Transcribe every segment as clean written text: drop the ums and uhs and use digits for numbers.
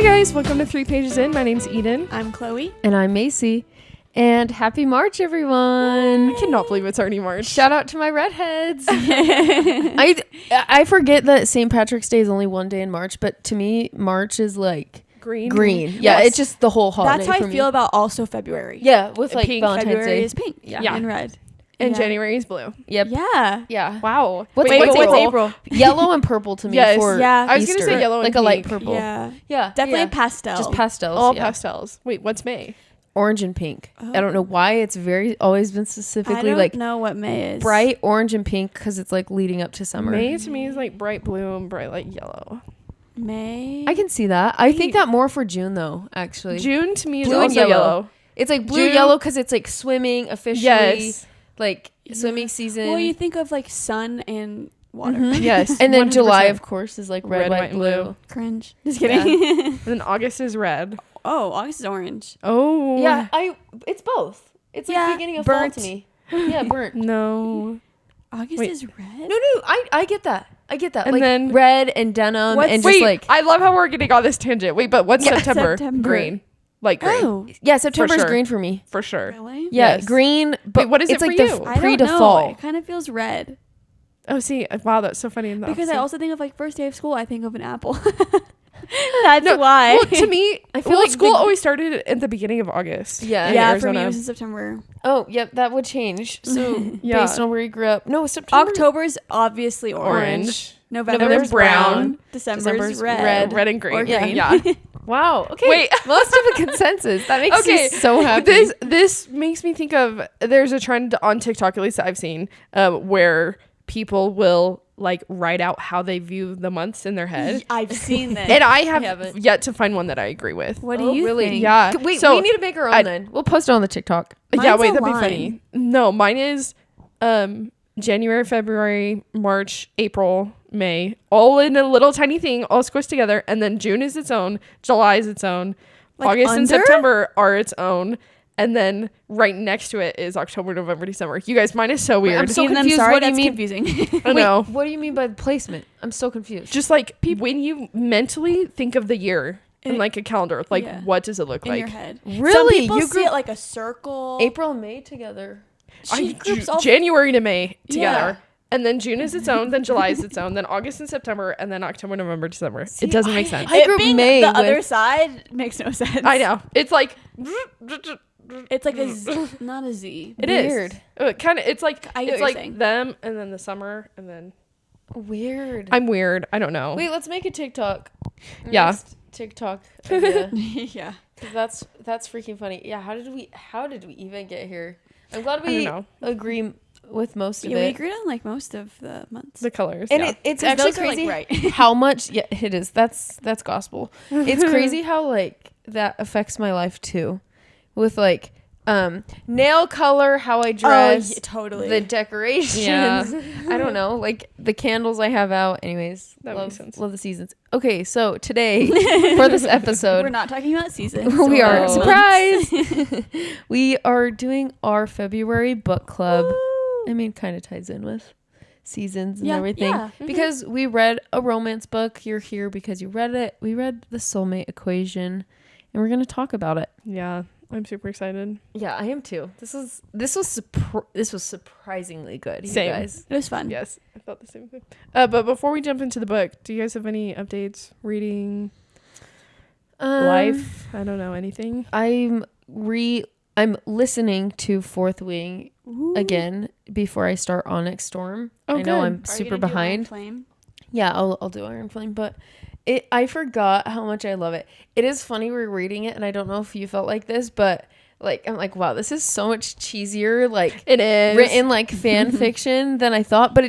Hi guys, welcome to 3 Pages In. My name's Eden. I'm Chloe. And I'm Macy. And happy March, everyone. I cannot believe it's already March. Shout out to my redheads. I forget that St. Patrick's Day is only one day in March, but to me, March is like Green. Yeah, Yes. it's just the whole holiday. That's how for I me. feel about also February. Yeah, with like Pink. Valentine's February Day. is pink Yeah. and red. And Yeah. January is blue. Yep. Yeah. Yeah. Wow. What's Wait, what's but April? what's April? Yellow and purple to me Yes. for Yeah. I was going to Easter. say yellow and like a light pink. purple. Yeah. Yeah. Definitely yeah. pastel. Just pastels. All yeah. pastels. Wait, what's May? Orange and pink. Oh. I don't know why it's always been I specifically don't like know what May is. bright orange and pink because it's like leading up to summer. May to me is like bright blue and bright like yellow. May. I can see that. I think that more for June though, actually. June to me is Blue and also yellow. yellow. It's like blue June- yellow because it's like swimming officially. Yes. Like Yeah. swimming season. Well, you think of like sun and water. Mhm. Yes. And then 100%. July, of course, is like red, white, and blue. Cringe. Just Yeah. kidding. And then August is red. Oh, August is orange. Oh. Yeah, it's both. It's like Yeah, beginning of burnt. fall to me. Yeah, burnt. No. August Wait. is red. No, I get that. I get that. And like then- red and denim What's- and just Wait, like I love how we're getting on this tangent. Wait, but what's Yeah, September? September. Green. Light green. Oh, yeah, September's sure. green for me. For sure. really? Yeah, Yes. green. But what is it it's for like you? the I pre don't to know. fall. It kind of feels red. Oh, see, wow, that's so funny. Because I also think of like first day of school, I think of an apple. That's why. Well, to me, I feel well, like school the- always started at the beginning of August. Yeah. in yeah, for me Arizona. it was in September. Oh, yep, that would change. So Yeah. based on where you grew up. No, September. October's obviously orange. Orange. November's November's brown. brown. December's red. Red and green. Or green. Yeah. Wow. Okay. Wait. Let's do a consensus. That makes Okay, me so happy. This makes me think of there's a trend on TikTok, at least that I've seen, where people will like write out how they view the months in their head. I've seen this. And I haven't. have yet to find one that I agree with. What do Oh, you really? think? Yeah. Wait, so we need to make our own I- then. We'll post it on the TikTok. yeah, Mine's wait, a that'd be line. funny. No, mine is January, February, March, April, May, all in a little tiny thing, all squished together, and then June is its own, July is its own, Like August and under? September are its own, and then right next to it is October, November, December. You guys, mine is so weird. I'm so Eden, confused. I'm sorry, What do you that's mean? confusing. I know. Wait, what do you mean by placement? I'm so confused. Just like when you mentally think of the year in like a calendar, like Yeah. what does it look In like? your head. Really? Some people You see grew it like a circle. April and May together. She groups all January to May together. Yeah. And then June is its own, then July is its own, then August and September, and then October, November, December. See, it doesn't make sense. I It grew being May the with- other side makes no sense. I know. It's like It's like a Z, not a Z. it is. Weird. Kind of. It's like I get it's what you're like saying. them, and then the summer, and then Weird. I'm weird. I don't know. Wait, let's make a TikTok. Yeah. Next TikTok idea. Yeah. 'Cause that's freaking funny. Yeah, how did we even get here? I'm glad I don't we know. agree with most of Yeah, we it. agreed on like most of the months. The colors. And yeah. it's 'Cause actually those are, like, crazy right. how much it is. That's gospel. It's crazy how like that affects my life too. With like nail color, how I dress, totally. the decorations. Yeah. I don't know, like the candles I have out. Anyways, That love, makes sense. love the seasons. Okay, so today for this episode, We're not talking about seasons. we are or surprise. We are doing our February book club. Woo. I mean, kind of ties in with seasons and Yeah, everything yeah. because we read a romance book. You're here because you read it. We read the Soulmate Equation, and we're gonna talk about it. Yeah. I'm super excited. Yeah, I am too. This was surprisingly good. You Same. guys. It was fun. Yes, I thought the same thing. But before we jump into the book, do you guys have any updates? Reading, life? I don't know, anything. I'm listening to Fourth Wing Ooh. again before I start Onyx Storm. Oh, I know good. I'm Are you super gonna do Iron behind. Flame? Yeah, I'll do Iron Flame, but I forgot how much I love it. It is funny we're reading it, and I don't know if you felt like this, but like I'm like, wow, this is so much cheesier, like It is. written like fan fiction than I thought. But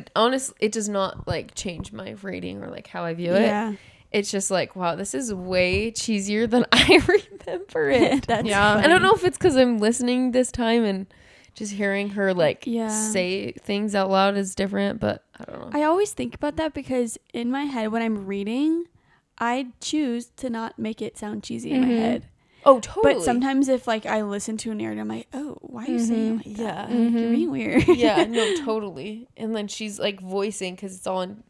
it does not like change my rating or like how I view it. Yeah. It's just like, wow, this is way cheesier than I remember it. That's Yeah. funny. I don't know if it's because I'm listening this time and just hearing her like Yeah. say things out loud is different, but I don't know. I always think about that because in my head when I'm reading, I choose to not make it sound cheesy in my head. Oh, totally. But sometimes if like I listen to a narrative, I'm like, oh, why are you saying it like that? Yeah. Like, you're being weird. Yeah, no, totally. And then she's like voicing because it's all in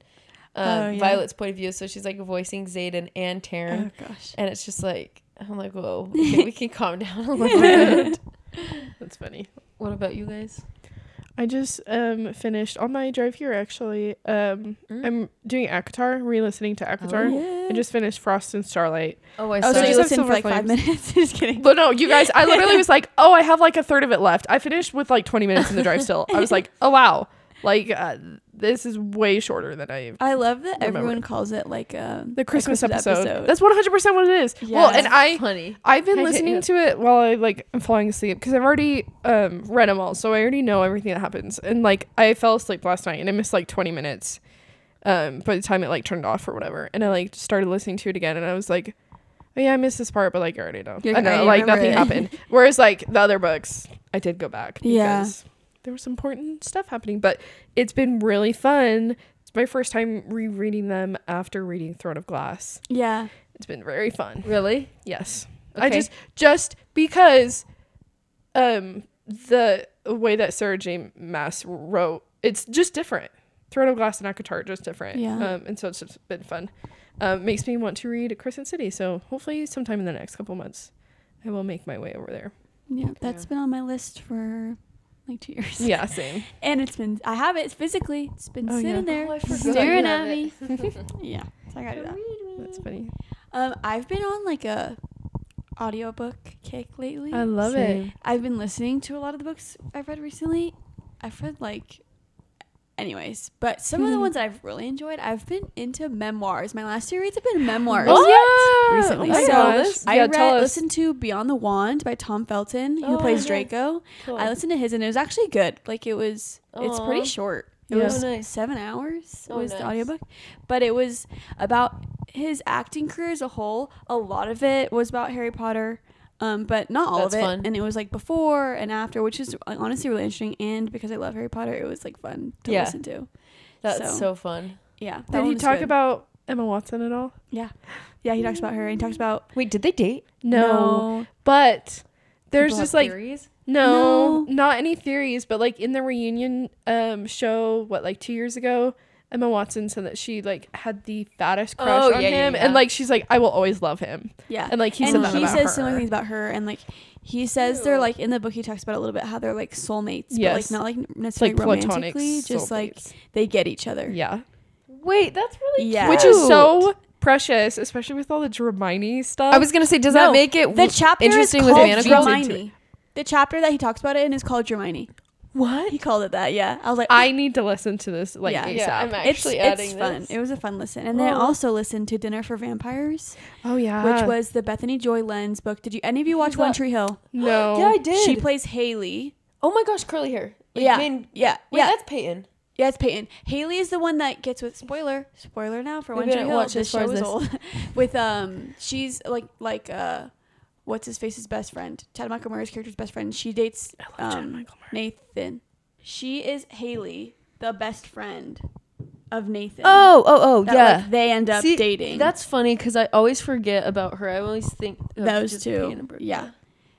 Violet's point of view. So she's like voicing Xaden and Taryn. Oh gosh. And it's just like, I'm like, whoa, okay, we can calm down a little bit. That's funny. What about you guys? I just finished on my drive here actually. I'm doing ACOTAR, re-listening to ACOTAR. yeah. I just finished Frost and Starlight. Oh, I Oh, saw so I you just have listened for Silver like 5 Flames. minutes? Just kidding. But no, you guys, I literally was like, oh, I have like a third of it left. I finished with like 20 minutes in the drive still. I was like, oh wow, like this is way shorter than I love that Remember. everyone calls it like the Christmas episode. That's 100% what it is. Yeah. Well, and funny. I've been listening to it while I like am falling asleep because I've already read them all, so I already know everything that happens. And like I fell asleep last night and I missed like 20 minutes by the time it like turned off or whatever. And I like started listening to it again and I was like, oh yeah, I missed this part, but like I already know. You're I know, right, like remember nothing it. happened. Whereas like the other books, I did go back because Yeah. there was some important stuff happening. But it's been really fun. It's my first time rereading them after reading Throne of Glass. Yeah. It's been very fun. Really? Yes. Okay. I just because the way that Sarah J. Maas wrote, it's just different. Throne of Glass and ACOTAR are just different. Yeah. And so it's just been fun. Makes me want to read Crescent City. So hopefully sometime in the next couple months I will make my way over there. Yeah. That's been on my list for like 2 years. Yeah, same. And I have it physically. It's been Oh, sitting yeah. there Oh, I forgot staring you at have me. it. Yeah. So I gotta do that. That's funny. I've been on like a audiobook kick lately. I love it. I've been listening to a lot of the books I've read recently. I've read like anyways, but some of the ones that I've really enjoyed, I've been into memoirs. My last series have been memoirs. Oh, yeah. Recently. Oh my So gosh. I Yeah, tell us. listened to Beyond the Wand by Tom Felton, who Oh, plays nice. Draco. Cool. I listened to his and it was actually good. Like it's pretty Aw. short. It Yeah. was Oh, nice. 7 hours Oh, was the nice. audiobook. But it was about his acting career as a whole. A lot of it was about Harry Potter. But not all That's of it. fun. And it was like before and after, which is like, honestly really interesting. And because I love Harry Potter, it was like fun to Yeah. listen to. That's so fun. Yeah. that Did one he was talk good. about Emma Watson at all? Yeah. Yeah, he talks about her. And he talks about Wait, did they date? No. But there's People just have like theories? No, No. not any theories, but like in the reunion show, like 2 years ago, Emma Watson said that she like had the fattest crush Oh, on yeah, yeah, him, yeah. and like she's like, I will always love him, Yeah. and like he and said that he about says her. similar things about her. And like he says they're like in the book he talks about a little bit how they're like soulmates. But Yes. like not like necessarily like platonic romantically. Just like soulmates. they get each other. Yeah, Wait, that's really Yeah. which cute. is so precious, especially with all the Hermione stuff. I was gonna say, does No, that make it The chapter interesting is with called Manacles? Hermione. The chapter that he talks about it in is called Hermione. what? He called it that, yeah. I was like, I need to listen to this like Yeah. ASAP. Yeah, I'm it's actually adding fun. this. It was a fun listen. And then I Oh. also listened to Dinner for Vampires, Oh yeah, which was the Bethany Joy Lenz book. Did you any of you watch Who's One that? Tree Hill? no. Yeah, I did. She plays Haley. Oh my gosh, curly hair. Like, Yeah. Wait, Yeah. that's Peyton. Yeah, it's Peyton. Haley is the one that gets with spoiler now for One Maybe I Tree didn't Hill. watch This as far show as is this. old. With she's like what's his face's best friend? Chad Michael Murray's character's best friend. She dates I love Chad Michael Murray. Nathan. She is Haley, the best friend of Nathan. Oh, That, yeah. like, they end up See, dating. That's funny because I always forget about her. I always think of Those just two. Peyton and Brooke. Yeah.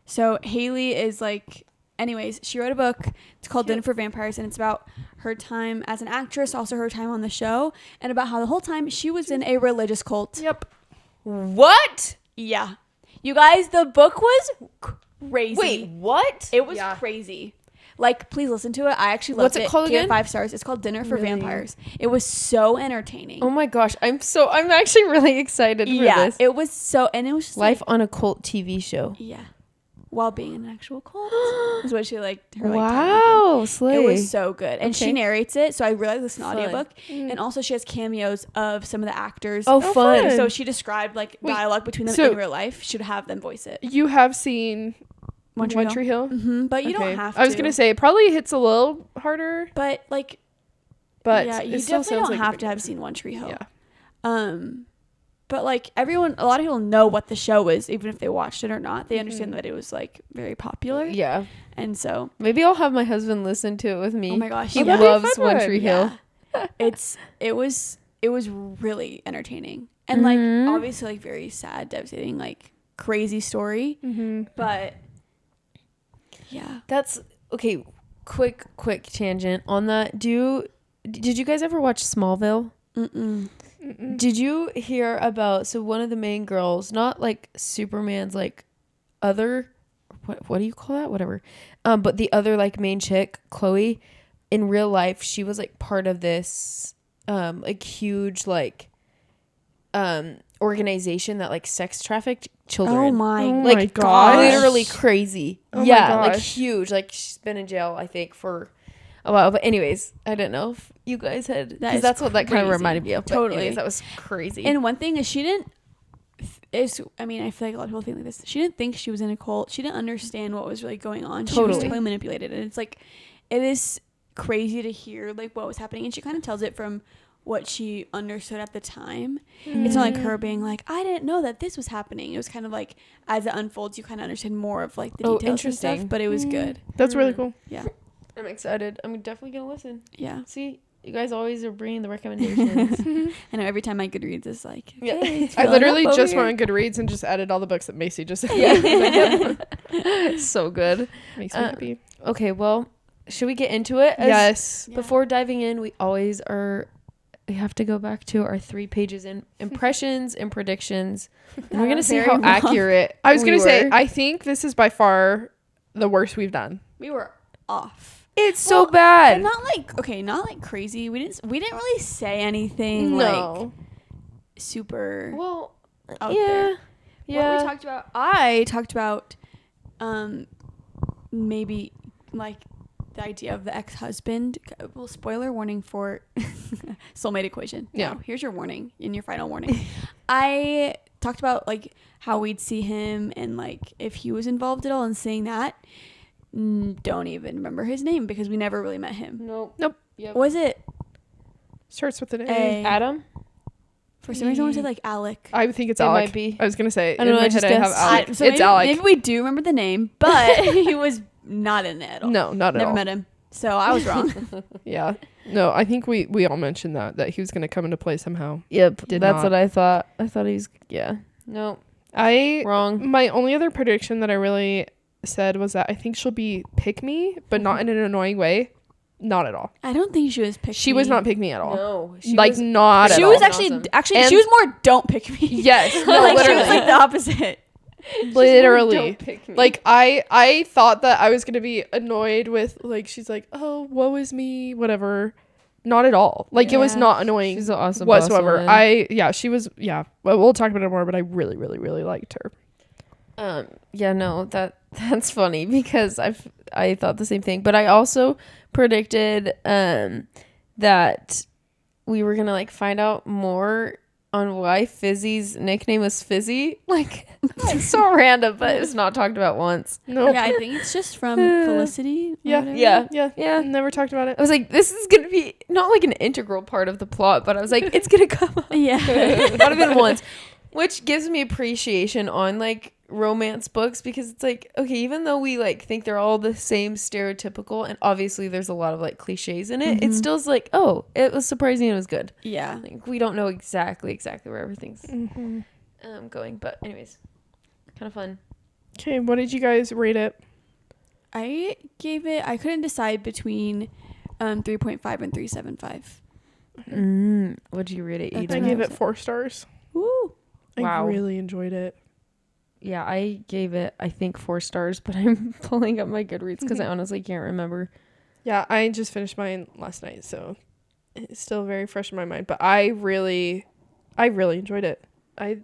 So Haley is like, anyways, she wrote a book. It's called Dinner for Vampires, and it's about her time as an actress, also her time on the show, and about how the whole time she was in a religious cult. Yep. What? Yeah. You guys, the book was crazy. Wait, what? It was Yeah. crazy. Like, please listen to it. I actually loved What's it called Gave again? 5 stars. It's called Dinner for Really? Vampires. It was so entertaining. Oh my gosh, I'm actually really excited for yeah, this. it was so, and it was just Life on a Cult TV show. yeah, while being in an actual cult is what she like. Her, like, title. Wow, slay. It was so good, and she Okay. narrates it. So I really listen to Fun. audiobook, and also she has cameos of some of the actors. Oh, fun. fun. So she described like Wait, dialogue between them so- in real life. Should have them voice it. You have seen One Tree Hill? Hill? But you Okay. don't have to. I was gonna say it probably hits a little harder, but like, but yeah, you it still definitely sounds don't like a have big to have one. seen One Tree Hill. Yeah. But like a lot of people know what the show is, even if they watched it or not. They Mm-hmm. understand that it was like very popular, Yeah. and so Maybe I'll have my husband listen to it with me. oh my gosh, He yeah. that'd be a loves fun One one. Tree Hill. Yeah. it was really entertaining and like obviously like very sad, devastating, like crazy story, but yeah. That's okay. Quick tangent on that. Did you guys ever watch Smallville? Did you hear about, so one of the main girls, not like Superman's like other, what do you call that? Whatever. But the other like main chick, Chloe, in real life, she was like part of this like huge like organization that like sex trafficked children. Oh my like gosh. literally crazy. Oh my yeah, like gosh. huge. Like she's been in jail, I think, for a while. But anyways, I don't know if you guys had, That is that's what that kind of crazy. reminded me of. But Totally. anyways, that was crazy. And one thing is she didn't I mean, I feel like a lot of people think like this. She didn't think she was in a cult. She didn't understand what was really going on. She was Totally. totally manipulated. And it's like, it is crazy to hear like what was happening. And she kind of tells it from what she understood at the time. It's not like her being like, I didn't know that this was happening. It was kind of like, as it unfolds, you kind of understand more of like the details and interesting. stuff. But it was good. That's really cool. Yeah. I'm excited. I'm definitely gonna listen. Yeah. See, you guys always are bringing the recommendations. I know every time my Goodreads is like, Yeah. okay, it's I filling literally up just over went on Goodreads and just added all the books that Macy just said. So good. Makes me happy. Okay, well, should we get into it? Yes. Yeah. Before diving in, we have to go back to our 3 pages in impressions and predictions. And we're gonna see Very how long. accurate. I was we going to say, were. I think this is by far the worst we've done. We were off. It's so Well, bad. And not like crazy. We didn't really say anything like No. super Well, out yeah, there. yeah. What we talked about, I talked about maybe like the idea of the ex-husband. Well, spoiler warning for Soulmate Equation. Yeah. Now, here's your warning and your final warning. I talked about like how we'd see him and like if he was involved at all, and saying that. Don't even remember his name because we never really met him. Nope. Yep. Was it Starts with an A. A? Adam? For some reason I want to say like Alec. I think it's It Alec. might be. I was going to say, I don't know, I in my just head I have guessed. Alec. So It's maybe, Alec. Maybe we do remember the name, but he was not in it at all. No, not at Never all. met him. So I was wrong. Yeah. No, I think we all mentioned that he was going to come into play somehow. Yep. Did That's not. what I thought. I thought he was. Yeah. No. Wrong. My only other prediction that I really said was that I think she'll be pick me, but not in an annoying way. Not at all. I don't think she was pick She was not pick me at all. No. Like not at She all. was Awesome. actually And- she was more don't pick me. Yes, no, Like, she literally. was like the opposite. Literally. Don't pick me. Like I thought that I was gonna be annoyed with like she's like, oh, woe is me, whatever. Not at all. Like it was Yeah. not annoying She's an awesome boss whatsoever. woman. She was Well, we'll talk about it more, but I really, really, really liked her. Yeah, no, that's funny because I thought the same thing, but I also predicted that we were gonna like find out more on why Fizzy's nickname was Fizzy. Like it's so random, but it's not talked about once. No. Yeah, I think it's just from Felicity. or Yeah. whatever. Yeah. Never talked about it. I was like, this is gonna be not like an integral part of the plot, but I was like, it's gonna come up. Yeah. Not even once, which gives me appreciation on like romance books because it's like, okay, even though we like think they're all the same stereotypical, and obviously there's a lot of like cliches in it, it still is like, oh, it was surprising, it was good. Yeah. Like we don't know exactly where everything's going, but anyways, kind of fun. Okay, what did you guys rate it? I couldn't decide between 3.5 and 3.75. What'd you rate it? That's I Eden? gave what it I 4 stars. Woo. I Wow. really enjoyed it. Yeah, I gave it, I think 4 stars, but I'm pulling up my Goodreads because I honestly can't remember. Yeah, I just finished mine last night, so it's still very fresh in my mind. But I really enjoyed it. I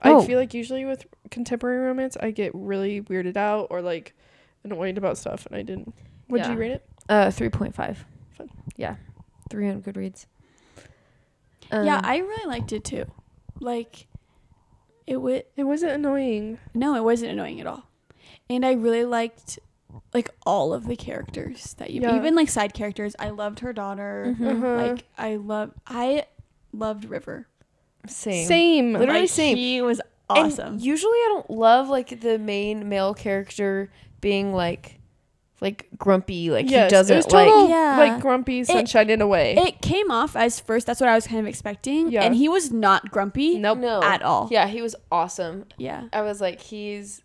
feel like usually with contemporary romance, I get really weirded out or like annoyed about stuff, and I didn't. What did Yeah. you rate it? 3.5. Fun. Yeah, 3 on Goodreads. Yeah, I really liked it too. Like it wasn't annoying. No, it wasn't annoying at all. And I really liked like all of the characters that even like side characters. I loved her daughter. Like I loved River. Same. Literally Like, same. He was And awesome. usually I don't love like the main male character being like grumpy, like Yes, he doesn't it was total like. Yeah. like grumpy sunshine in a way. It came off as first. That's what I was kind of expecting. Yeah. And he was not grumpy. Nope. No. At all. Yeah, he was awesome. Yeah. I was like, he's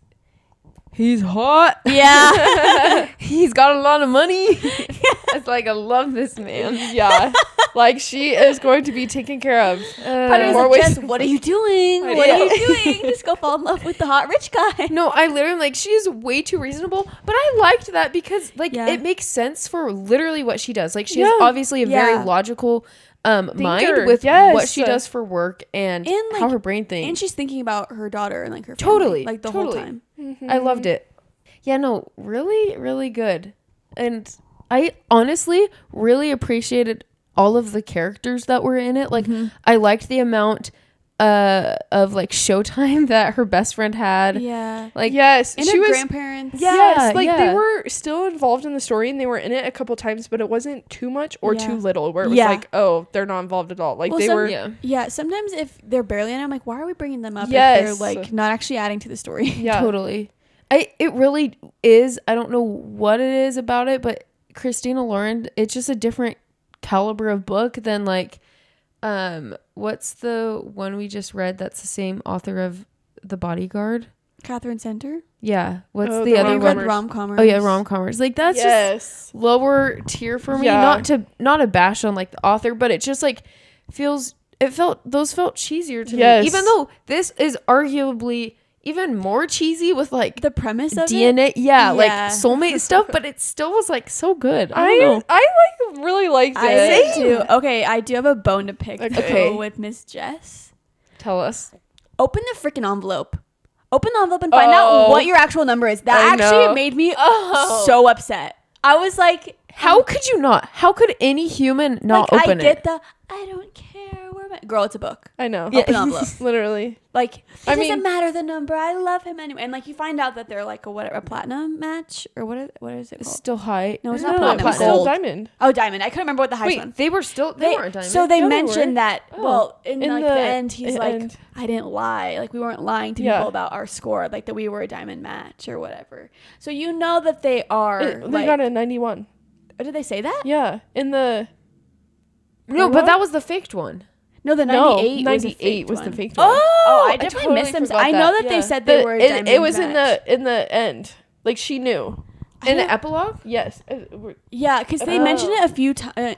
hot. Yeah. He's got a lot of money. It's like I love this man. Yeah. Like, she is going to be taken care of. But it was more like, ways Jess, than what are you doing? I What know. are you doing? Just go fall in love with the hot rich guy. No, I literally am like, she's way too reasonable. But I liked that because like Yeah. it makes sense for literally what she does. Like she Yeah. has obviously a very Yeah. logical mind Thinker, with yes. what she does for work and, And, like, how her brain thinks. And she's thinking about her daughter and like her family, Totally, like the totally. whole time. Mm-hmm. I loved it. Yeah, no, really, really good. And I honestly really appreciated all of the characters that were in it. Like, I liked the amount of like showtime that her best friend had. Yeah. Like, Yes, And she her was. grandparents. Yes, like they yeah. were still involved in the story and they were in it a couple times, but it wasn't too much or Yeah. too little. Where it was Yeah. like, oh, they're not involved at all. Like Well, they some- were. yeah. Yeah, sometimes if they're barely in it, I'm like, why are we bringing them up if Yes. they're like not actually adding to the story? Yeah, Totally. It really is. I don't know what it is about it, but Christina Lauren, it's just a different caliber of book than like what's the one we just read that's the same author of The Bodyguard? Catherine Center. Yeah. What's Oh, the the other We rom-com. one? read rom-comers. Oh yeah, rom-comers. Like that's just yes. lower tier for me. Yeah. Not a bash on like the author, but it just like those felt cheesier to Yes. me. Even though this is arguably even more cheesy with like The premise of DNA, it. yeah, like Yeah. soulmate stuff, but it still was like so good. I don't know. I like really liked it. I did too. Okay, I do have a bone to pick Okay. though with Miss Jess. Tell us. Open the freaking envelope. Open the envelope and find out Oh. what your actual number is. That I actually know. made me Oh. so upset. I was like, How could you not? How could any human not like, open I get it? the I don't care where my girl. It's a book. I know. Yeah. Open the envelope. Literally. Like it I doesn't mean- matter the number. I love him anyway. And like you find out that they're like a platinum match or what is it It's called? still high. No, it's No, not platinum. It's still gold. diamond. Oh, diamond. I couldn't remember what the highest one. Wait, they weren't diamond. So they Yeah, they mentioned were. that. Oh. Well, in In like the the end, he's like, end. I didn't lie. Like we weren't lying to Yeah. people about our score. Like that we were a diamond match or whatever. So you know that they are. They like, got a 91. Oh, did they say that? Yeah, in the No, but that was the faked one. No, the no 98 98 was was the the faked fake one. Oh, I definitely totally missed them. forgot I know that yeah. they said they were a diamond it was match. in the end. Like she knew. In the epilogue? Yes. Yeah, because they Oh. mentioned it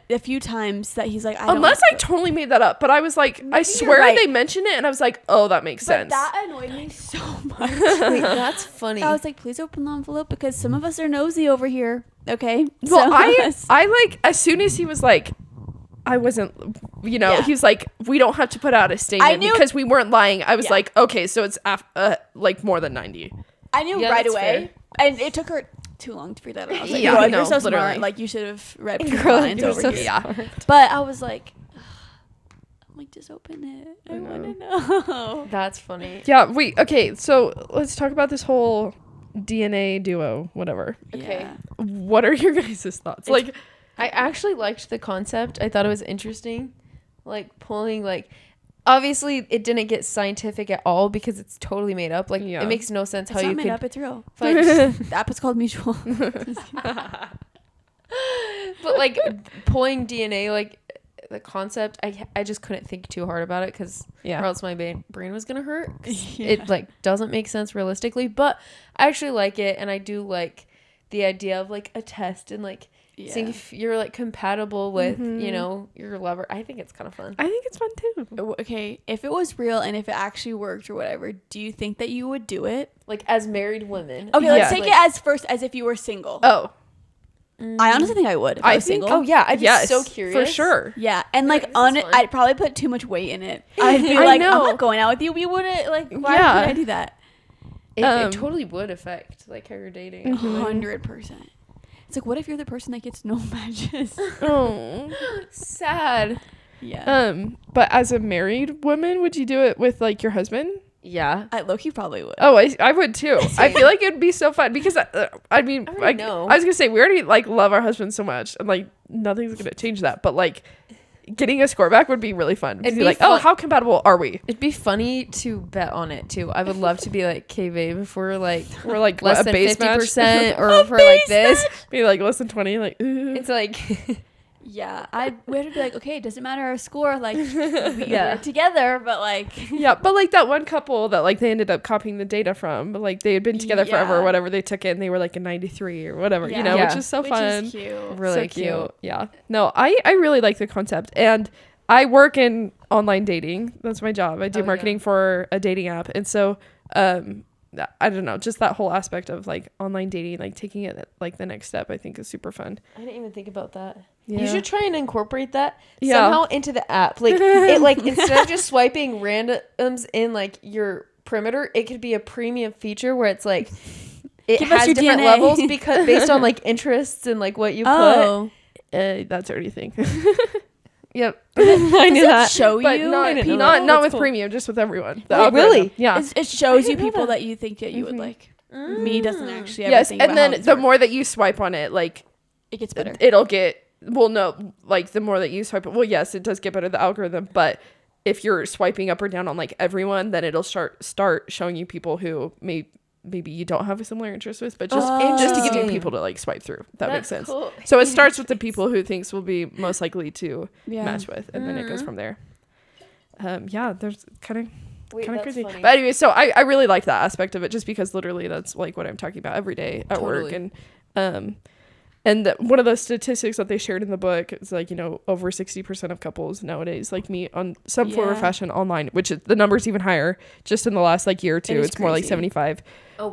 a few times that he's like, Unless I totally made that up, but I was like, I you're swear right. they mentioned it, and I was like, oh, that makes But sense. that annoyed me so much. Wait, that's funny. I was like, please open the envelope because some of us are nosy over here. Okay. Well, Some of us. I like as soon as he was like, I wasn't, Yeah. he was like, we don't have to put out a statement knew- because we weren't lying. I was Yeah. like, okay, so it's like more than 90. I knew Yeah, right that's away, and it took her too long to figure that out. I was like, Yeah, girl, I if you're know, so literally. smart, like you should have read between Girl, the lines you're over so here. Yeah. But I was like, I'm like, just open it. I know. want to know. That's funny. Yeah. Wait. Okay. So let's talk about this whole DNA duo, whatever. Okay. Yeah. What are your guys' thoughts? Like, I actually liked the concept. I thought it was interesting. Like pulling like obviously it didn't get scientific at all because it's totally made up. Like Yeah. it makes no sense It's how not you made could up. It's real. find The app is called Mutual. but like pulling DNA like the concept I just couldn't think too hard about it because Yeah. or else my brain was gonna hurt. It like doesn't make sense realistically, but I actually like it, and I do like the idea of like a test and like seeing if you're like compatible with you know your lover. I think it's kind of fun. I think it's fun too. Okay, if it was real and if it actually worked or whatever, do you think that you would do it? Like as married women. Okay, Yeah. let's take it as first as if you were single. Oh, I honestly think I would if I was think- single. Oh yeah, I'd be yes, so curious for sure. Yeah, and like this on is it, fun. I'd probably put too much weight in it. I'd be I like, know. I'm not going out with you. We wouldn't like. Why Yeah. would I do that? It Um, totally would affect like how you're dating. 100%. It's like, what if you're the person that gets no matches? Oh. Sad. Yeah, But as a married woman, would you do it with like your husband? Yeah. I low-key probably would. Oh, I would too. I feel like it'd be so fun because I mean, I already like, know. I was gonna say we already like love our husbands so much, and like nothing's gonna change that. But like, getting a score back would be really fun. It'd To be be like, oh, fun- how compatible are we? It'd be funny to bet on it too. I would love to be like, okay, babe, if we're like We're like less what, a than base 50%, match? or if we're like this, Be like less than 20. Like, ooh. it's like Yeah, we had to be like, okay, it doesn't matter our score, like we're together, but like Yeah, but like that one couple that like they ended up copying the data from, but like they had been together forever or whatever, they took it and they were like a 93 or whatever, you know, which is so fun. Which is cute. Really so cute. Yeah. No, I really like the concept, and I work in online dating. That's my job. I do marketing for a dating app, and so I don't know, just that whole aspect of like online dating, like taking it like the next step, I think is super fun. I didn't even think about that. Yeah. You should try and incorporate that somehow into the app. Like it, like instead of just swiping randoms in like your perimeter, it could be a premium feature where it's like it has different levels because based on like interests and like what you put. That's already a thing. Yep. I knew that. Show but you? Not with premium, just with everyone. Really? Yeah. It shows you people that you think that you would like. Me doesn't actually ever yes, think and about then how the more that you swipe on it, like it gets better. It'll get like the more that you swipe it. Well, yes, it does get better, the algorithm, but if you're swiping up or down on like everyone, then it'll start showing you people who maybe you don't have a similar interest with, but just to give you people to like swipe through. That makes sense. Cool. So it starts with the people who thinks will be most likely to match with, and then it goes from there. There's kind of crazy. Funny. But anyway, so I really like that aspect of it, just because literally that's like what I'm talking about every day at work, and one of the statistics that they shared in the book is like, you know, over 60% of couples nowadays like meet on some form of fashion online, which is, the number's even higher just in the last like year or two. It's more like 75,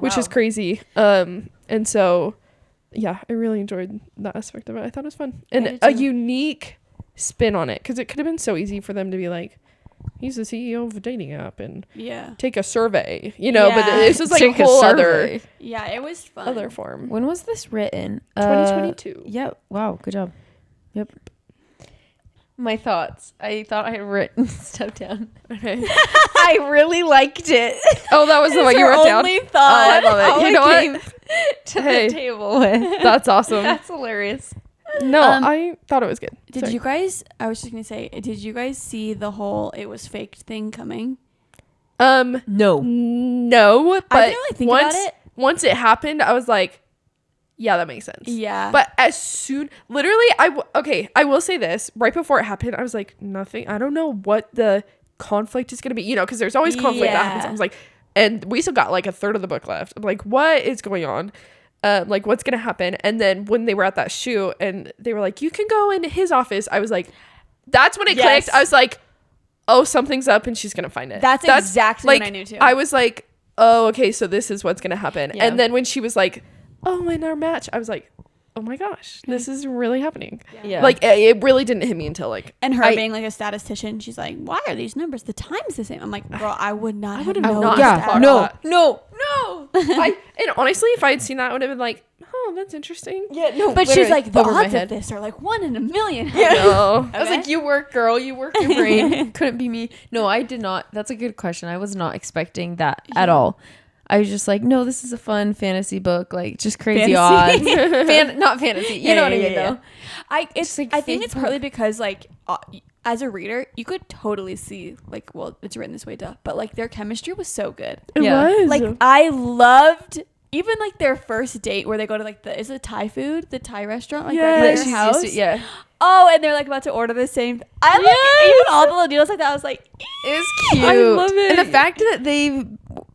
which is crazy. And so, yeah, I really enjoyed that aspect of it. I thought it was fun and a unique spin on it, because it could have been so easy for them to be like, he's the CEO of a dating app and take a survey, you know, but it's just like a whole other. Yeah, it was fun. Other form. When was this written? 2022. Yeah. Wow. Good job. Yep. My thoughts. I thought I had written stuff down. Okay. I really liked it. Oh, that was the one you wrote down? Only thought. Oh, I love it. You know what? To the table with. That's awesome. That's hilarious. No, I thought it was good. Did you guys, I was just going to say, did you guys see the whole it was faked thing coming? No, but I didn't really think about it. Once it happened, I was like, yeah, that makes sense. Yeah. But as soon, literally, I will say this, right before it happened, I was like, nothing, I don't know what the conflict is going to be, you know, because there's always conflict that happens. I was like, and we still got like a third of the book left. I'm like, what is going on? Like what's gonna happen? And then when they were at that shoot and they were like, you can go into his office, I was like, that's when it clicked. I was like, oh, something's up and she's gonna find it. That's exactly like, what I knew too. I was like, oh, okay, so this is what's gonna happen. And then when she was like, oh, in our match, I was like, oh my gosh, this is really happening. Like it really didn't hit me until like, and her being like a statistician, she's like, why are these numbers, the time's the same? I'm like, girl, I would not have known. No. And honestly, if I had seen that, I would have been like, oh, that's interesting. Yeah, no. But she's like, the odds of this are like 1 in a million. Yeah. No. I was like, you work, girl. You work your brain. Couldn't be me. No, I did not. That's a good question. I was not expecting that at all. I was just like, no, this is a fun fantasy book, like just crazy odds. Not fantasy. You know what I mean, though. I think it's partly because like as a reader, you could totally see like, well, it's written this way, duh, but like their chemistry was so good. It was. Like I loved even like their first date where they go to like is it Thai food, the Thai restaurant, like their house. Oh, and they're like about to order the same. I like even all the little deals like that. I was like, it was cute. I love it. And the fact that they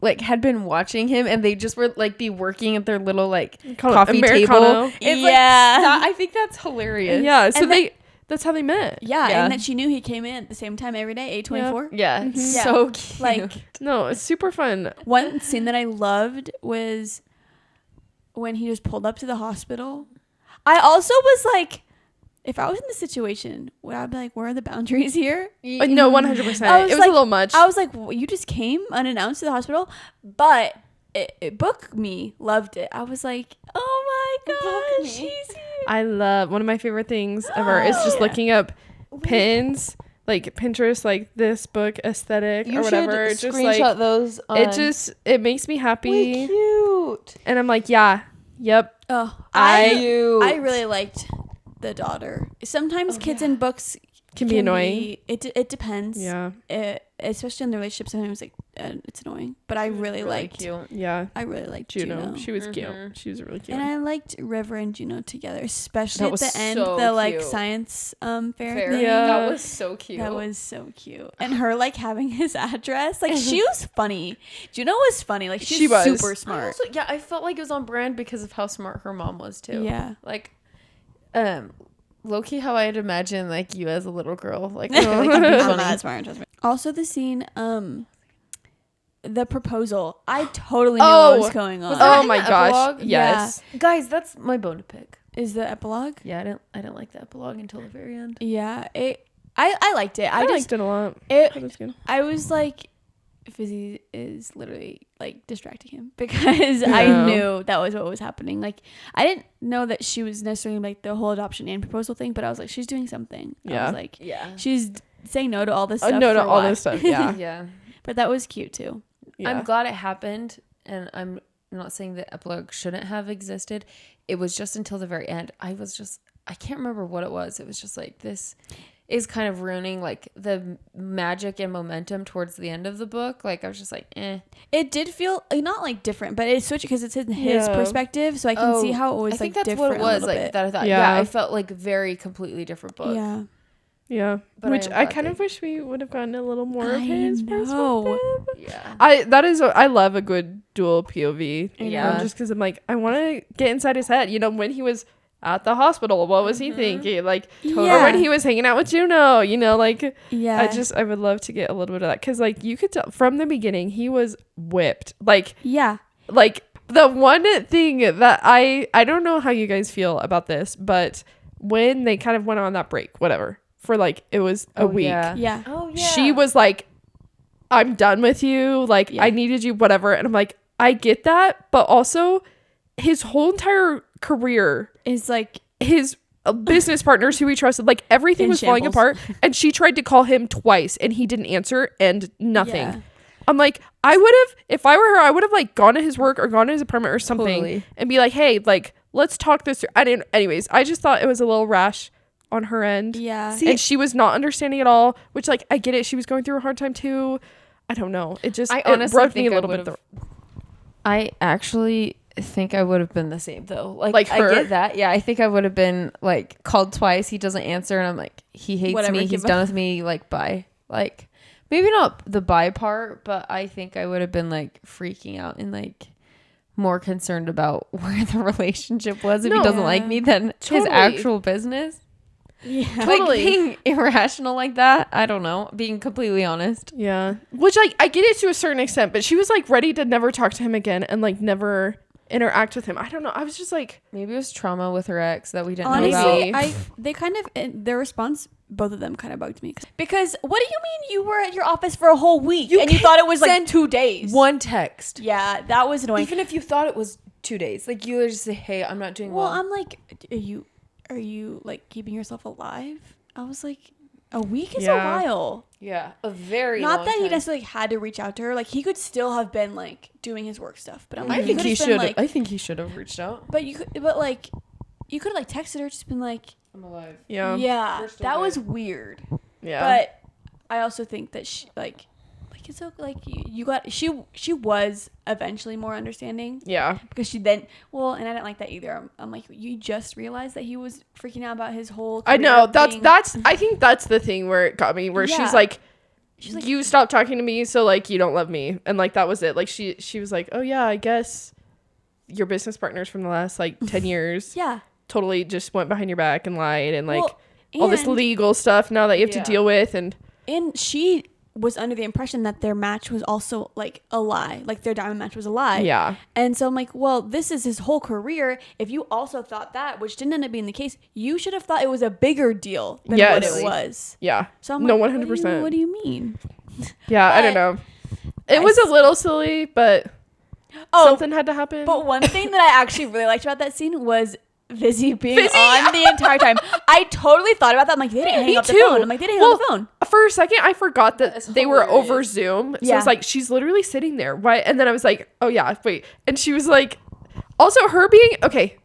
like had been watching him and they just were like be working at their little like coffee table. It's I think that's hilarious. Yeah. So that's how they met. Yeah, and that she knew he came in at the same time every day, 8:24. Yeah. So cute. Like, no, it's super fun. One scene that I loved was when he just pulled up to the hospital. I also was like, if I was in the situation, would I be like, where are the boundaries here? No, 100%. It was like, a little much. I was like, well, you just came unannounced to the hospital, but it booked me. Loved it. I was like, oh my gosh, she's here. I love, one of my favorite things ever is just looking up pins, like Pinterest, like this book aesthetic or whatever. Just screenshot like, those. It makes me happy. Cute. And I'm like, yep. Oh, I really liked the daughter. Sometimes kids in books can be annoying. It depends. Yeah. Especially in the relationship, sometimes like it's annoying. But I really liked. cute. Yeah. I really liked Juno. Juno. She was cute. She was really cute. And I liked River and Juno together, especially That at the was end, so the like cute. science fair Fair. thing. Yeah. That was so cute. That was so cute. And her like having his address, like she was funny. Juno was funny. Like She she's was. super smart. I felt like it was on brand because of how smart her mom was too. Yeah. Like, low-key how I'd imagine like you as a little girl. Like, I'm it'd be not funny. that smart, trust me. Also the scene, the proposal. I totally knew what was going on. Was that Oh in my the gosh. epilogue? Yes. Guys, that's my bone to pick. Is the epilogue? Yeah, I didn't like the epilogue until the very end. Yeah. I liked it. I just liked it a lot. It was good. I was like, Fizzy is literally like distracting him because I knew that was what was happening. Like I didn't know that she was necessarily like the whole adoption and proposal thing, but I was like, she's doing something. I Yeah. was like, Yeah. she's saying no to all this stuff. No to for all what? this stuff. Yeah. Yeah. But that was cute too. Yeah. I'm glad it happened, and I'm not saying the epilogue shouldn't have existed. It was just until the very end. I can't remember what it was. It was just like, this is kind of ruining like the magic and momentum towards the end of the book. Like I was just like, eh. It did feel not like different, but it switched because it's in his Yeah. perspective, so I can see how it was I think like that's different. what it was. a Like little that I thought. Yeah. Yeah, I felt like very completely different book. Yeah. Yeah. But Which am I glad kind of they- wish we would have gotten a little more of I his know. perspective. Yeah. I love a good dual POV. Yeah. Just because I'm like, I want to get inside his head. You know, when he was at the hospital, what was he thinking? Like, or when he was hanging out with Juno, you know, like, Yeah. I would love to get a little bit of that. Because, like, you could tell from the beginning, he was whipped. Like, Yeah. the one thing that I don't know how you guys feel about this, but when they kind of went on that break, whatever, for like, it was a week. Yeah. Yeah. Oh yeah. She was like, I'm done with you. Like, Yeah. I needed you, whatever. And I'm like, I get that. But also, his whole entire career, Is like his business partners who he trusted, like, everything In was falling shambles. apart. And she tried to call him twice and he didn't answer and nothing. Yeah. I'm like, I would have, if I were her, I would have like gone to his work or gone to his apartment or something Totally. and be like, hey, like, let's talk this through. Anyways, I just thought it was a little rash on her end. Yeah. And she was not understanding at all, which, like, I get it. She was going through a hard time too. I don't know. It just, I it honestly rubbed me think a I little bit. would've- I actually think I would have been the same though. Like her? I get that. Yeah, I think I would have been like called twice. He doesn't answer, and I'm like, he hates Whatever, me. He's give done up. with me. Like bye. Like maybe not the bye part, but I think I would have been like freaking out and like more concerned about where the relationship was if he No. doesn't like me than his Totally. actual business. Yeah. Totally. Like being irrational like that. I don't know. Being completely honest. Yeah. Which, like, I get it to a certain extent, but she was like ready to never talk to him again and like never interact with him. I don't know. I was just like, Maybe it was trauma with her ex that we didn't know about. Honestly, they kind of their response, both of them kind of bugged me because what do you mean you were at your office for a whole week and you thought it was like send 2 days? One text. Yeah, that was annoying. Even if you thought it was 2 days, like you would just say, "Hey, I'm not doing well." Well, I'm like, are you like keeping yourself alive? I was like, a week is Yeah. a while. yeah, a very Not long that he time. necessarily had to reach out to her. Like he could still have been like doing his work stuff. But I'm like, I think could he have been, should. Like, I think he should have reached out. but you could have like texted her, just been like, I'm alive. yeah. yeah, We're still that there. was weird. Yeah. But I also think that she like it's so like you got she was eventually more understanding yeah. because she then and I didn't like that either. I'm like, you just realized that he was freaking out about his whole I know. career That's being- I think that's the thing where it got me, where Yeah. she's like, She's like, you stopped talking to me, so like you don't love me. And like that was it. Like she was like, oh yeah, I guess your business partners from the last like 10 years yeah, totally just went behind your back and lied and like Well, all this and- legal stuff now that you have Yeah. to deal with. And she was under the impression that their match was also like a lie, like their diamond match was a lie. yeah. And so I'm like, well, this is his whole career. If you also thought that, which didn't end up being the case, you should have thought it was a bigger deal than Yes. what it was. Yeah. So I'm No, like, 100%. What do you mean? Yeah, I don't But know. It was a little silly, but Oh, something had to happen. but one thing that I actually really liked about that scene was Vizzy being Vizzy, on the entire time. I totally thought about that. I'm like, they didn't hang Me up the too. phone. I'm like, they didn't hang up the phone. For a second, I forgot that That's they were hilarious. over Zoom. So Yeah. I was like, she's literally sitting there. Why? And then I was like, oh yeah, wait. And she was like, also her being okay.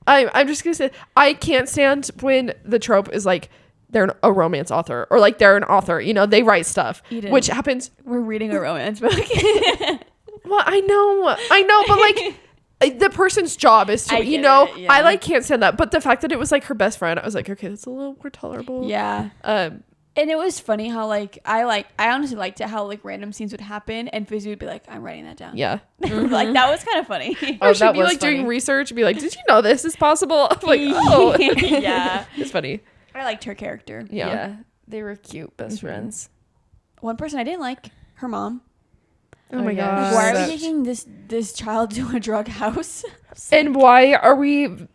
I'm just gonna say, I can't stand when the trope is like they're a romance author or like they're an author, you know, they write stuff, Eden, which happens. we're reading a romance book. Well, I know, but like the person's job is to, you know, I like can't stand that. But the fact that it was like her best friend, I was like, okay, that's a little more tolerable. Yeah. And it was funny how like I honestly liked it how like random scenes would happen and Fizzy would be like, I'm writing that down. Yeah. Like that was kind of funny. Or she'd be like doing research and be like, did you know this is possible? I'm like, oh. Yeah. It's funny. I liked her character. Yeah. They were cute best friends. One person I didn't like, her mom. Oh my yeah. gosh. Why are we taking this child to a drug house? And why are we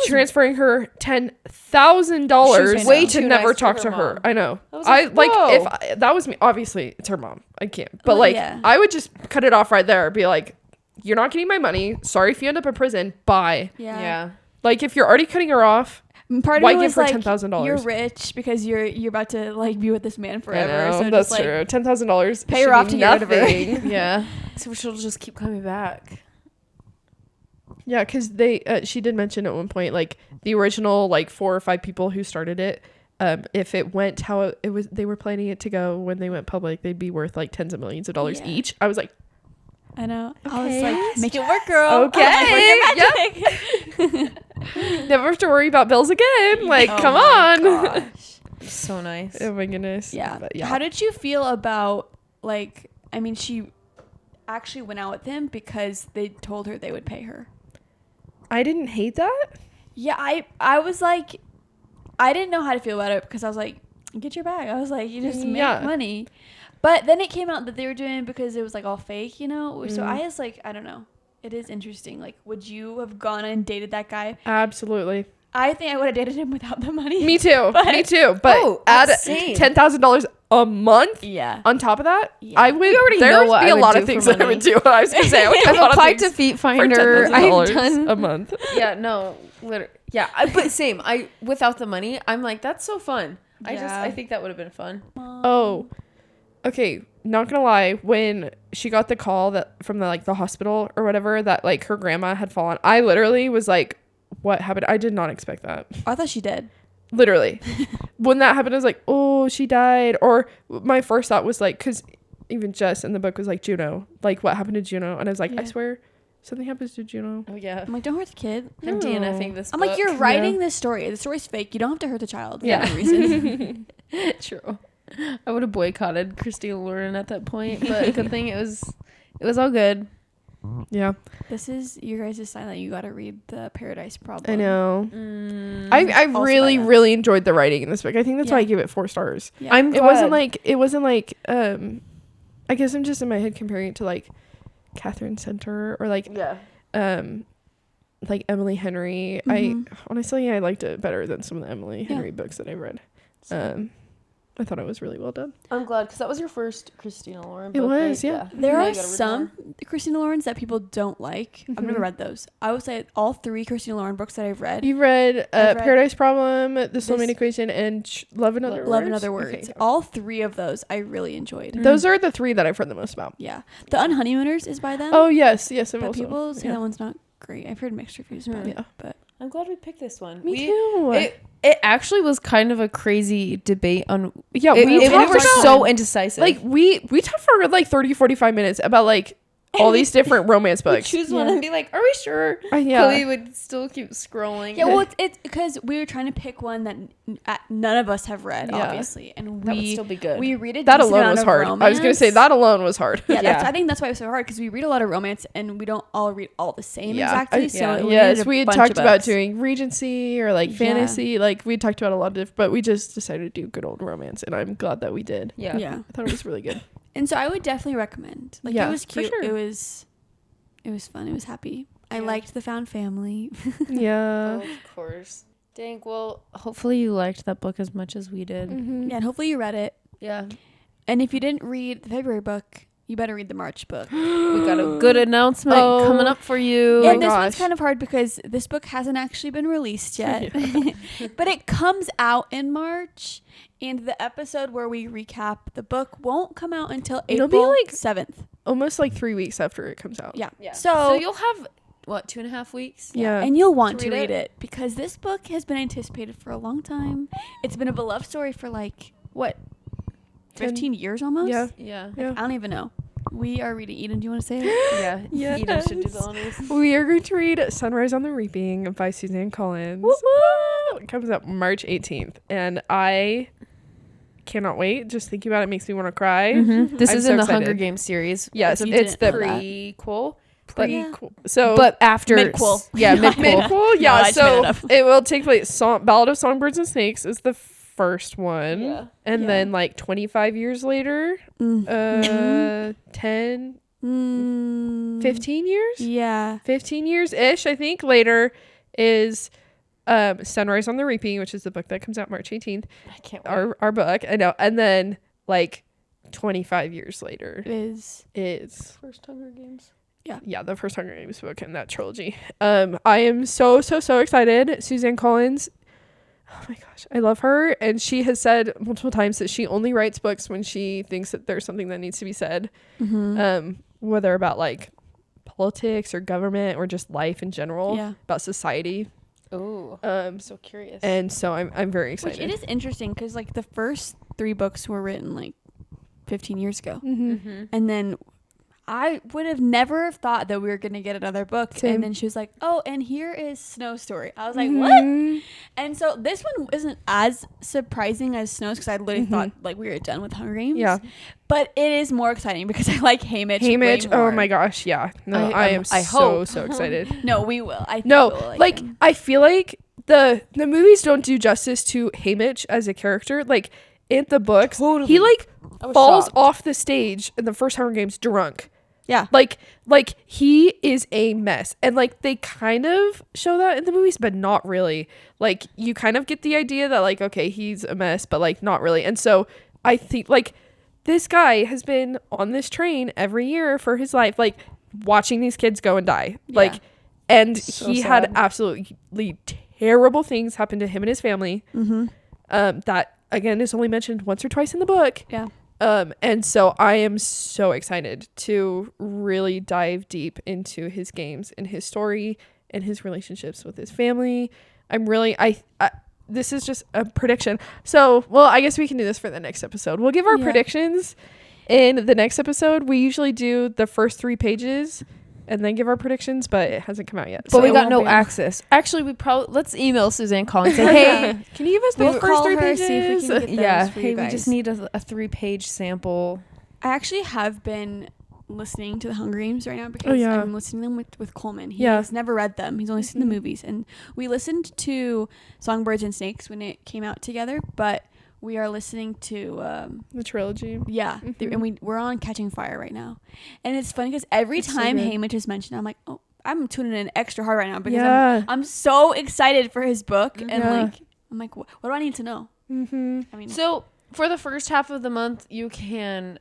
transferring her $10,000 way to too never nice to talk her to her? mom. I know. I was like, whoa. If that was me, obviously it's her mom. I can't. But Well, like, yeah. I would just cut it off right there. Be like, you're not getting my money. Sorry if you end up in prison. Bye. Yeah. Like if you're already cutting her off, Part of why it give was her like, $10,000? you're rich because you're about to like be with this man I forever. know, So that's just, like, true. $10,000. pay her off to get rid of her. nothing. Yeah. So she'll just keep coming back. Yeah, because she did mention at one point, like the original like 4 or 5 people who started it, if it went how it was, they were planning it to go when they went public, they'd be worth like tens of millions of dollars each. I was like, I know. I was Okay. like, make it work, girl. Okay. Like, work your magic. never have to worry about bills again. Like, Oh come my on. gosh. So nice. Oh my goodness. Yeah. But yeah. How did you feel about like? I mean, she actually went out with him because they told her they would pay her. I didn't hate that. Yeah, I was like, I didn't know how to feel about it because I was like, get your bag. I was like, you just make money. But then it came out that they were doing it because it was like all fake, you know? So I was like, I don't know. It is interesting. Like, would you have gone and dated that guy? Absolutely. I think I would have dated him without the money. Me too. Me too. But add $10,000 a month. Yeah. On top of that, Yeah. I would already there know would what be I a would lot do of for things that I money. would do. I was gonna say I would do a I've lot of applied to things Feet for Finder. I've $10,000 done a month. Yeah, no, literally. Yeah, but same. I without the money, I'm like, that's so fun. I think that would have been fun. Oh, okay. Not gonna lie. When she got the call that from the hospital or whatever that like her grandma had fallen, I literally was like, "What happened?" I did not expect that. I thought she did. Literally, when that happened, I was like, "Oh, she died." Or my first thought was like, because even Jess in the book was like Juno, like what happened to Juno, and I was like, I swear, something happens to Juno. Oh yeah. I'm like, don't hurt the kid. I'm DNFing this. I'm book. like, you're writing this story. The story's fake. You don't have to hurt the child. For Yeah. no reason. True. I would have boycotted Christina Lauren at that point, but good thing it was all good. Yeah, This is your guys' sign that you got to read the Paradise Problem. I know. Mm. I Also really by them. really enjoyed the writing in this book. I think that's why I Yeah. gave it 4 stars. Yeah. I'm It glad. wasn't like I guess I'm just in my head comparing it to like Catherine Center or like like Emily Henry. Mhm. I honestly I liked it better than some of the Emily Henry books that I read. I thought it was really well done. I'm glad because that was your first Christina Lauren It book. was, right? yeah. There Now are you gotta read some more. Christina Laurens that people don't like. I've never Mhm. read those. I would say all 3 Christina Lauren books that I've read. You read, I've read Paradise Problem, The Soulmate Equation, and Love and Other Words. Love and Other Words. Okay, yeah. All 3 of those I really enjoyed. Those are the 3 that I've heard the most about. Yeah. The Unhoneymooners is by them. Oh yes, I've but also. people say yeah. that one's not great. I've heard mixed reviews about it. Yeah. But I'm glad we picked this one. Me too. It actually was kind of a crazy debate on. Yeah, We we were talked so indecisive. like we talked for like 30-45 minutes about like all these different romance books. choose one and be like, "Are we sure?" Yeah. Chloe would still keep scrolling. yeah, well, it's because we were trying to pick one that none of us have read, Yeah. obviously, and that would still be good. we read a That decent alone amount was of hard. I was gonna say romance. that alone was hard. Yeah, Yeah. I think that's why it was so hard because we read a lot of romance and we don't all read all the same Yeah. exactly. I- So yeah. we Yes, needed a we had bunch talked of about books. doing Regency or like Yeah. fantasy. Like we talked about a lot of different, but we just decided to do good old romance, and I'm glad that we did. yeah. Yeah, I thought it was really good. and so I would definitely recommend. Like Yeah, it was for cute. sure. It was fun. It was happy. I Yeah. liked the found family. Yeah. Of course. Dang. Well, hopefully you liked that book as much as we did. Mhm. Yeah, and hopefully you read it. Yeah. And if you didn't read the February book, you better read the March book. We got a good announcement Oh. coming up for you. my And this one's gosh. kind of hard because this book hasn't actually been released yet. But it comes out in March. And the episode where we recap the book won't come out until It'll April be like 7th. Almost like 3 weeks after it comes out. Yeah. Yeah. So, So you'll have what, 2.5 weeks? Yeah. And you'll want To to read read it because this book has been anticipated for a long time. It's been a beloved story for like, what, 15 years almost? Yeah. Yeah. Yeah. I don't even know. We are reading. Eden, do you want to say it? Yeah. Yes. Eden should do the honors. We are going to read Sunrise on the Reaping by Suzanne Collins. Woo-hoo! It comes out March 18th. And I cannot wait. Just thinking about it makes me want to cry. Mm-hmm. This I'm is so in the excited. Hunger Games series. Yes, You it's the didn't know that. prequel. prequel. So, But after Midquel. Yeah, midquel. midquel. Yeah, I just made so it up. it will take place. Ballad of Songbirds and Snakes is the first one. Yeah. And Yeah. then like 25 years later, 10, 15 years? Yeah. 15 years-ish, I think, later is Sunrise on the Reaping, which is the book that comes out March 18th. I can't wait. Our book, I know. And then like 25 years later Is is First Hunger Games. yeah, the first Hunger Games book in that trilogy. I am so excited. Suzanne Collins, oh my gosh, I love her. And she has said multiple times that she only writes books when she thinks that there's something that needs to be said. Whether about like politics or government or just life in general, Yeah. about society. Oh, I'm so curious. And so I'm very excited. Which it is interesting because like the first 3 books were written like 15 years ago. Mm-hmm. And then I would have never thought that we were going to get another book. Same. And then she was like, oh, and here is Snow Story. I was like, Mhm. what? And so this one isn't as surprising as Snow's because I literally thought like we were done with Hunger Games. Yeah. But it is more exciting because I like Haymitch. Haymitch, way more. oh my gosh, yeah. No, I am I so hope. excited. No, we will. I think No, we'll like him. I feel like the movies don't do justice to Haymitch as a character. Like in the books, Totally. he like I was falls shocked. off the stage in the first Hunger Games drunk. Yeah. Like he is a mess. And like they kind of show that in the movies, but not really. Like you kind of get the idea that like, okay, he's a mess, but like not really. And so I think like this guy has been on this train every year for his life, like watching these kids go and die. Like, Yeah. and So he sad. had absolutely terrible things happen to him and his family. That again is only mentioned once or twice in the book. Yeah. And so I am so excited to really dive deep into his games and his story and his relationships with his family. I'm really, this is just a prediction. So, well, I guess we can do this for the next episode. We'll give our predictions in the next episode. We usually do the first 3 pages and then give our predictions, but it hasn't come out yet. But So we it got won't no be- access. Actually, we probably let's email Suzanne Collins. Say, hey, Can you give us the We'll first call 3 her, pages? see if we can get those yeah, for hey, you we guys. just need a 3-page sample. I actually have been listening to the Hunger Games right now because yeah. I'm listening to them with Coleman. He Yeah. has never read them. He's only seen the movies. And we listened to Songbirds and Snakes when it came out together, but we are listening to The trilogy. and we're on Catching Fire right now. And it's funny because every It's so time good. Haymitch is mentioned, I'm like, oh, I'm tuning in extra hard right now because Yeah. I'm so excited for his book. And Yeah. I'm like, what do I need to know? Mm-hmm. I mean, So for the first half of the month, you can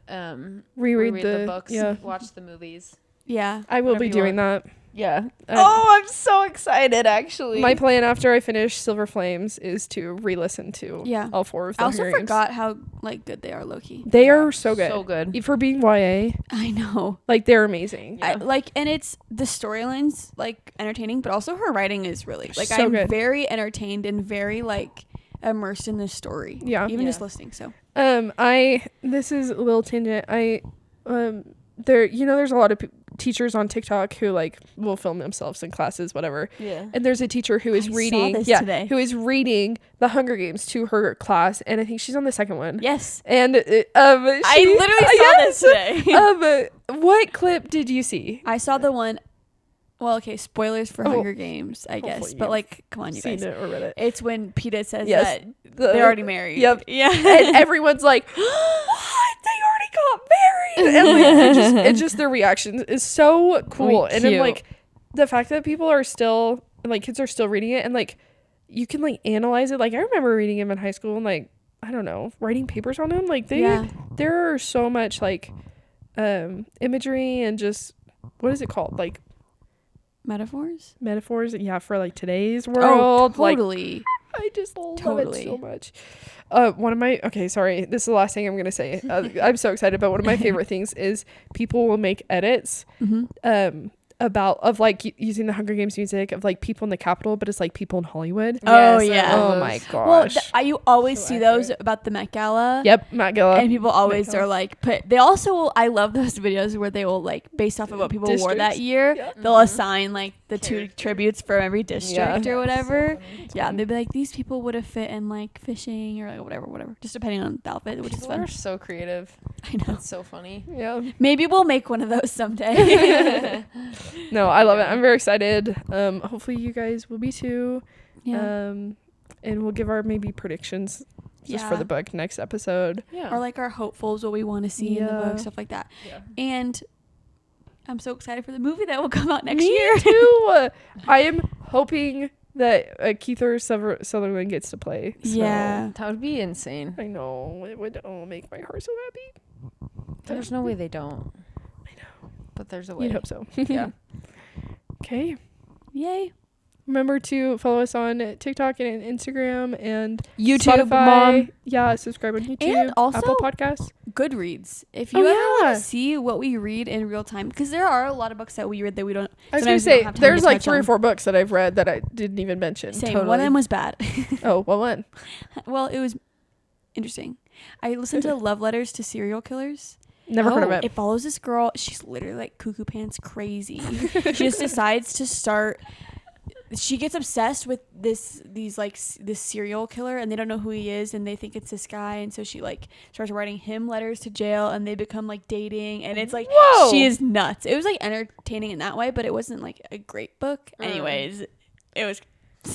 Reread reread the books, Yeah. watch the movies. yeah. I will Whatever be you doing that. Yeah. Uh, Oh, I'm so excited! Actually, My plan after I finish Silver Flames is to re-listen to Yeah. all 4 of the I also Hunger Games. forgot how like good they are, low-key. They are so good. So good. For being YA, I know. like they're amazing. Yeah. And it's the storylines like entertaining, but also her writing is really like So I'm good. very entertained and very like immersed in this story. Yeah. Even Yeah. just listening. So This is a little tangent. There's a lot of teachers on TikTok who like will film themselves in classes, whatever. Yeah. And there's a teacher who is I saw reading, this today. who is reading the Hunger Games to her class, and I think she's on the second one. yes, And I literally saw this today. What clip did you see? I saw the one. Well, okay, spoilers for Oh, Hunger Games, I guess. hopefully But you've like, come on, you Seen guys. it or read it? It's when Peta says Yes. that they're already married. Yep. Yeah. And everyone's like, "What? They already got married!" And like, it just their reaction is so cool. Wait, And then cute. like the fact that people are still like kids are still reading it, and like you can like analyze it. Like I remember reading him in high school and like I don't know, writing papers on him. Like there are so much like imagery and just what is it called, like Metaphors? metaphors, yeah, for like today's world. Like totally. I just love Totally. it so much. This is the last thing I'm gonna say. I'm so excited, but one of my favorite things is people will make edits of like using the Hunger Games music of like people in the Capitol, but it's like people in Hollywood. Oh, Yes, I yeah. love Oh those. my Well, gosh. you always So see those accurate. about the Met Gala. Yep, Matt Gilla. And people always Gala. are like, they also, I love those videos where they will like, based off of what people wore that Districts. year, Yeah. they'll assign like the two tributes from every district Yeah. or whatever. It's Yeah, fun. they'd be like, these people would have fit in like fishing or like whatever, just depending on the outfit, which is People fun. are so creative. I know. It's so funny. Yeah. Maybe we'll make one of those someday. No, I love it. I'm very excited. Hopefully you guys will be too. Yeah. And we'll give our maybe predictions just for Yeah. the book next episode. Yeah. Or like our hopefuls, what we want to see in the book, Yeah. stuff like that. Yeah. And I'm so excited for the movie that will come out next Me year. too. I am hoping that Keith Sutherland gets to play. So Yeah. That would be insane. I know it would make my heart so happy. There's no way they don't. I know. But there's a way. You'd hope so. Yeah. Okay. Yay. Remember to follow us on TikTok and Instagram and YouTube, Spotify. Mom. Yeah, subscribe on YouTube. And also- Apple Podcasts. Goodreads. If Oh, you ever yeah. want to see what we read in real time, because there are a lot of books that we read that we don't. I was sometimes gonna we say don't have time there's to like touch 3 or on. 4 books that I've read that I didn't even mention. Same. One of Totally. them was bad. Oh, well, one. Well, it was interesting. I listened to Love Letters to Serial Killers. Never heard of Oh, it. It follows this girl. She's literally like cuckoo pants crazy. She just decides to start. She gets obsessed with this serial killer, and they don't know who he is, and they think it's this guy, and so she like starts writing him letters to jail, and they become like dating, and it's like Whoa. she is nuts. It was like entertaining in that way, but it wasn't like a great book. Anyways, it was.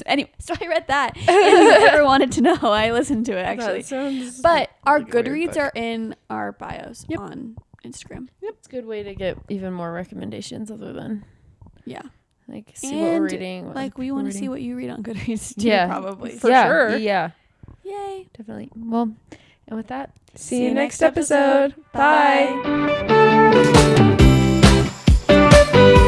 Anyway, so I read that. If you ever wanted to know, I listened to it actually. That sounds But our like a weird Goodreads book. are in our bios Yep. on Instagram. It's a good way to get even more recommendations other than Yeah. like see what we're And, reading. what Like, we we're want to see reading. what you read on Goodreads too, Yeah. probably. For yeah, sure. Yeah, Yay. definitely. Well, and with that, See you next episode. Bye. Bye.